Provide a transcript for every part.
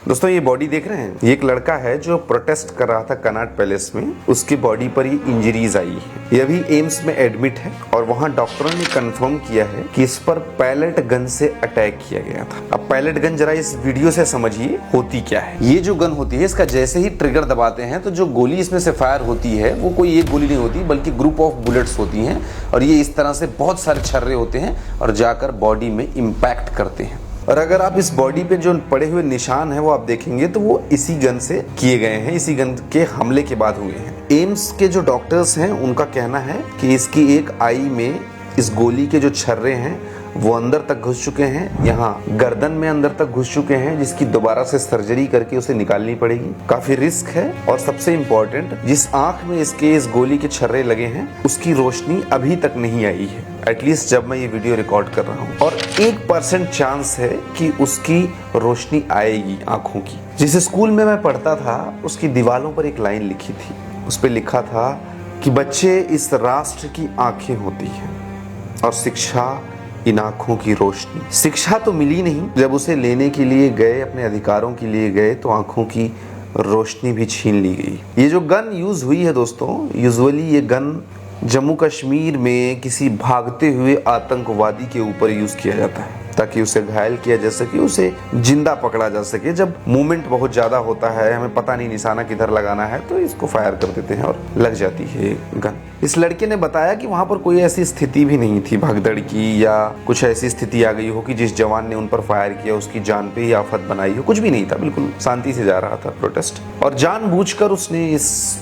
दोस्तों ये बॉडी देख रहे हैं, ये एक लड़का है जो प्रोटेस्ट कर रहा था कनॉट पैलेस में। उसकी बॉडी पर ये इंजरीज आई है। ये अभी एम्स में एडमिट है और वहाँ डॉक्टरों ने कंफर्म किया है कि इस पर पैलेट गन से अटैक किया गया था। अब पैलेट गन जरा इस वीडियो से समझिए होती क्या है। ये जो गन होती है, इसका जैसे ही ट्रिगर दबाते हैं तो जो गोली इसमें से फायर होती है वो कोई एक गोली नहीं होती बल्कि ग्रुप ऑफ बुलेट्स होती हैं और ये इस तरह से बहुत सारे छर्रे होते हैं और जाकर बॉडी में इम्पैक्ट करते हैं। और अगर आप इस बॉडी पे जो पड़े हुए निशान हैं वो आप देखेंगे तो वो इसी गन से किए गए हैं, इसी गन के हमले के बाद हुए हैं। एम्स के जो डॉक्टर्स हैं उनका कहना है कि इसकी एक आई में इस गोली के जो छर्रे हैं वो अंदर तक घुस चुके हैं, यहाँ गर्दन में अंदर तक घुस चुके हैं, जिसकी दोबारा से सर्जरी करके उसे निकालनी पड़ेगी। काफी रिस्क है और सबसे इम्पोर्टेंट, जिस आंख में इसके इस गोली के छर्रे लगे हैं उसकी रोशनी अभी तक नहीं आई है, एटलीस्ट जब मैं ये वीडियो रिकॉर्ड कर रहा हूँ। और 1% चांस है कि उसकी रोशनी आएगी आंखों की। जिस स्कूल में मैं पढ़ता था उसकी दीवारों पर एक लाइन लिखी थी, उस पर लिखा था कि बच्चे इस राष्ट्र की आंखें होती हैं और शिक्षा इन आंखों की रोशनी। शिक्षा तो मिली नहीं, जब उसे लेने के लिए गए, अपने अधिकारों के लिए गए तो आंखों की रोशनी भी छीन ली गई। ये जो गन यूज हुई है दोस्तों, यूजुअली ये गन जम्मू कश्मीर में किसी भागते हुए आतंकवादी के ऊपर यूज किया जाता है ताकि उसे घायल किया जा सके, उसे जिंदा पकड़ा जा सके। जब मूवमेंट बहुत ज्यादा होता है, हमें पता नहीं निशाना किधर लगाना है, तो इसको फायर कर देते हैं और लग जाती है गन। इस लड़के ने बताया कि वहां पर कोई ऐसी स्थिति भी नहीं थी भगदड़ की या कुछ ऐसी स्थिति आ गई हो कि जिस जवान ने उन पर फायर किया उसकी जान पे ही आफत बनाई हो। कुछ भी नहीं था, बिल्कुल शांति से जा रहा था प्रोटेस्ट। और जानबूझकर उसने इस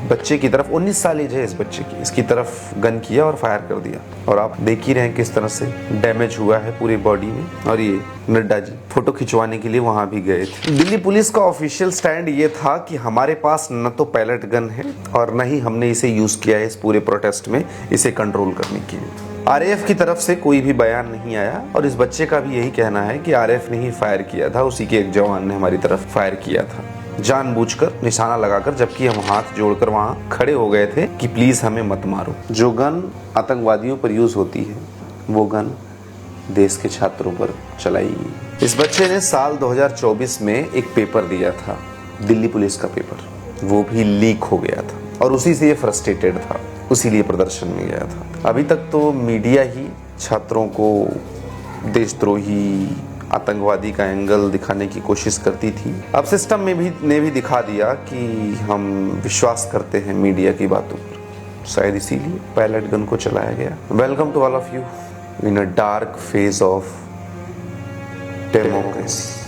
बच्चे की तरफ, 19 साल एज है इस बच्चे की, इसकी तरफ गन किया और फायर कर दिया। और आप देख ही रहे हैं किस तरह से डैमेज हुआ है पूरी बॉडी में। और ये नड्डा जी फोटो खिंचवाने के लिए वहां भी गए थे। दिल्ली पुलिस का ऑफिशियल स्टैंड ये था कि हमारे पास न तो पैलेट गन है और न ही हमने इसे यूज किया है इस पूरे प्रोटेस्ट में इसे कंट्रोल करने के लिए। आरएएफ की तरफ से कोई भी बयान नहीं आया और इस बच्चे का भी यही कहना है कि आरएएफ ने ही फायर किया था, उसी के एक जवान ने हमारी तरफ फायर किया था जानबूझकर निशाना लगाकर, जबकि हम हाथ जोड़कर वहां खड़े हो गए थे कि प्लीज हमें मत मारो। जो गन आतंकवादियों पर यूज होती है वो गन देश के छात्रों पर चलाई गई। इस बच्चे ने साल 2024 में एक पेपर दिया था, दिल्ली पुलिस का पेपर, वो भी लीक हो गया था और उसी से ये फ्रस्ट्रेटेड था, उसीलिए प्रदर्शन में गया था। अभी तक तो मीडिया ही छात्रों को देशद्रोही आतंकवादी का एंगल दिखाने की कोशिश करती थी। अब सिस्टम में भी दिखा दिया कि हम विश्वास करते हैं मीडिया की बातों पर, शायद इसीलिए पैलेट गन को चलाया गया। Welcome to all of you in a dark phase of democracy.